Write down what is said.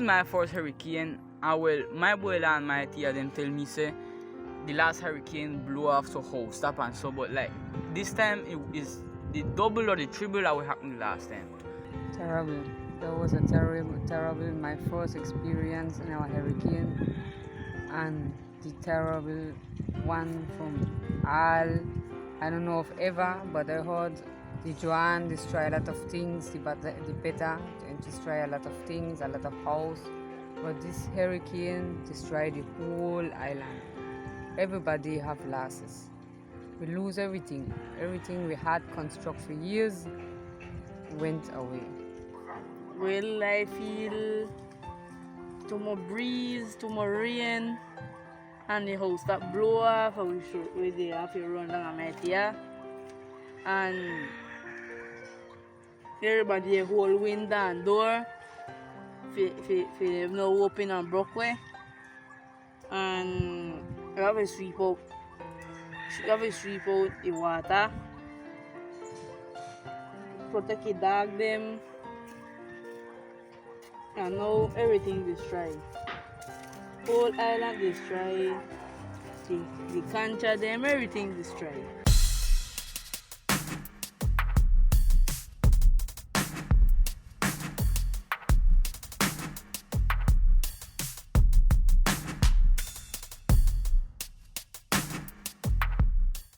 my first hurricane, and well, my boy and my tia them tell me say the last hurricane blew off so how stop and so, but like this time it is the double or the triple that what happened last time. Terrible. That was a terrible my first experience in our hurricane, and the terrible one from all. I don't know if ever, but I heard the Joan destroy a lot of things, the Beta destroy a lot of things, a lot of house. But this hurricane destroyed the whole island. Everybody have losses. We lose everything. Everything we had construct for years went away. Well, I feel too much breeze, too much rain, and the house that blow off, and we have to run down my tia. And everybody whole window and door for no open and broke way. And we have to sweep out the water, protect the dog them, and now everything destroyed. Whole island destroyed, the cancha them, everything destroyed.